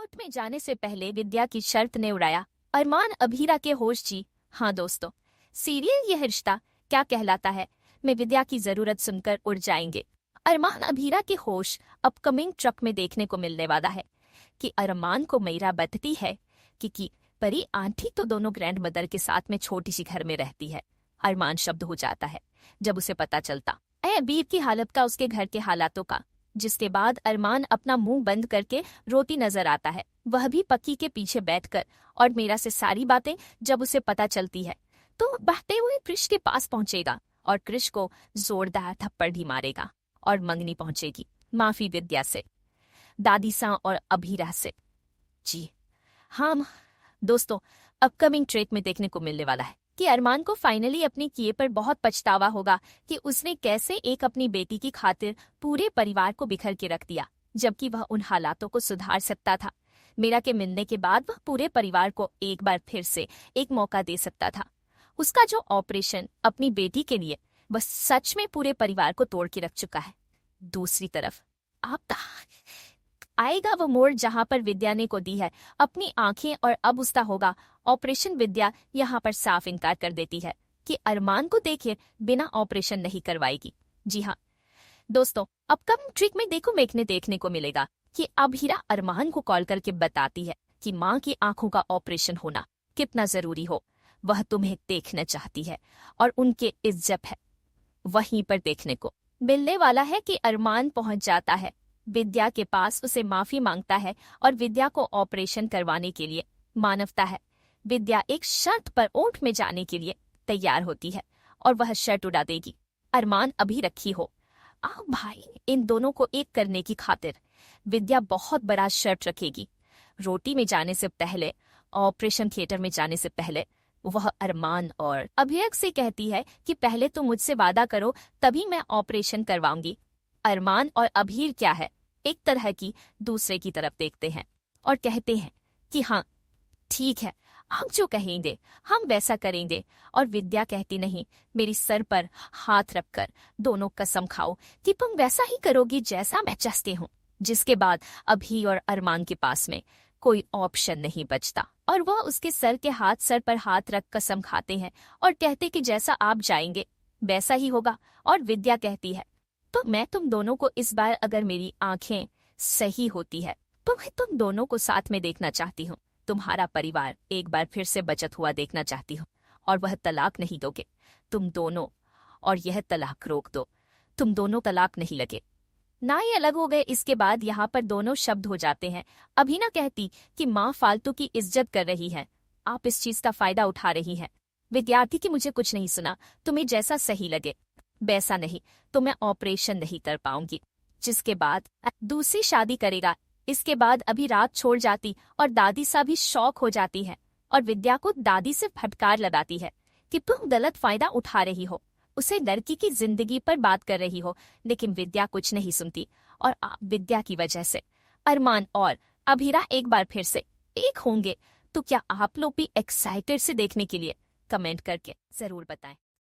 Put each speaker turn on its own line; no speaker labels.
Court में जाने से पहले विद्या की शर्त ने उड़ाया अरमान अभीरा के होश। जी हाँ दोस्तों, सीरियल यह रिश्ता क्या कहलाता है में विद्या की जरूरत सुनकर उड़ जाएंगे। अरमान अभीरा के होश अपकमिंग ट्रक में देखने को मिलने वाला है कि अरमान को मीरा बताती है कि परी आंटी तो दोनों ग्रैंड मदर के साथ में छोटी सी घर में रहती है। अरमान शब्द हो जाता है जब उसे पता चलता है अबीर की हालत का, उसके घर के हालातों का, जिसके बाद अरमान अपना मुंह बंद करके रोती नजर आता है, वह भी पक्की के पीछे बैठकर। और मीरा से सारी बातें जब उसे पता चलती है तो बहते हुए कृष के पास पहुंचेगा और कृष को जोरदार थप्पड़ भी मारेगा और मंगनी पहुंचेगी माफी विद्या से, दादी सा और अभीरा से। जी हाँ दोस्तों, अपकमिंग ट्रेक में देखने को मिलने वाला है कि अरमान को फाइनली अपने किए पर बहुत पछतावा होगा कि उसने कैसे एक अपनी बेटी की खातिर पूरे परिवार को बिखर के रख दिया, जबकि वह उन हालातों को सुधार सकता था। मीरा के मिलने के बाद वह पूरे परिवार को एक बार फिर से एक मौका दे सकता था। उसका जो ऑपरेशन अपनी बेटी के लिए, वह सच में पूरे परिवार को तोड़ के रख चुका है। दूसरी तरफ आप आएगा वह मोड़ जहां पर विद्या ने को दी है अपनी आंखें, और अब उसका होगा ऑपरेशन। विद्या यहाँ पर साफ इनकार कर देती है कि अरमान को देखे बिना ऑपरेशन नहीं करवाएगी। जी हाँ दोस्तों, अपकमिंग ट्रिक में देखने को मिलेगा कि अभीरा अरमान को कॉल करके बताती है कि माँ की आंखों का ऑपरेशन होना कितना जरूरी हो, वह तुम्हें देखना चाहती है और उनके इज्जत है। वहीं पर देखने को मिलने वाला है कि अरमान पहुंच जाता है विद्या के पास, उसे माफी मांगता है और विद्या को ऑपरेशन करवाने के लिए मानवता है। विद्या एक शर्त पर ओट में जाने के लिए तैयार होती है और वह शर्त उड़ा देगी अरमान अभी रखी हो। आओ भाई, इन दोनों को एक करने की खातिर विद्या बहुत बड़ा शर्त रखेगी। रोटी में जाने से पहले, ऑपरेशन थिएटर में जाने से पहले वह अरमान और अभीर से कहती है कि पहले तो मुझसे वादा करो तभी मैं ऑपरेशन करवाऊंगी। अरमान और अभीर क्या है, एक तरह की दूसरे की तरफ देखते हैं और कहते हैं कि हाँ ठीक है, हम जो कहेंगे हम वैसा करेंगे। और विद्या कहती नहीं, मेरी सर पर हाथ रखकर दोनों कसम खाओ कि तुम वैसा ही करोगी जैसा मैं चाहती हूँ। जिसके बाद अभी और अरमान के पास में कोई ऑप्शन नहीं बचता और वह उसके सर पर हाथ रख कसम खाते हैं और कहते कि जैसा आप जाएंगे वैसा ही होगा। और विद्या कहती है तो मैं तुम दोनों को इस बार, अगर मेरी आंखें सही होती है तो मैं तुम दोनों को साथ में देखना चाहती हूँ। तुम्हारा परिवार एक बार फिर से बचत हुआ देखना चाहती हूँ और वह तलाक नहीं दोगे तुम दोनों, और यह तलाक रोक दो, तुम दोनों तलाक नहीं लगे ना ही अलग हो गए। इसके बाद यहाँ पर दोनों शब्द हो जाते हैं। अभीना कहती कि माँ फालतू की इज्जत कर रही है, आप इस चीज का फायदा उठा रही हैं। विद्यार्थी की मुझे कुछ नहीं सुना, तुम्हें जैसा सही लगे वैसा नहीं तो मैं ऑपरेशन नहीं कर पाऊंगी। जिसके बाद दूसरी शादी करेगा। इसके बाद अभी रात छोड़ जाती और दादी सा भी शौक हो जाती है और विद्या को दादी से फटकार लगाती है कि तुम गलत फायदा उठा रही हो, उसे लड़की की जिंदगी पर बात कर रही हो। लेकिन विद्या कुछ नहीं सुनती और विद्या की वजह से अरमान और अभीरा एक बार फिर से एक होंगे। तो क्या आप लोग भी एक्साइटेड से देखने के लिए कमेंट करके जरूर बताएं।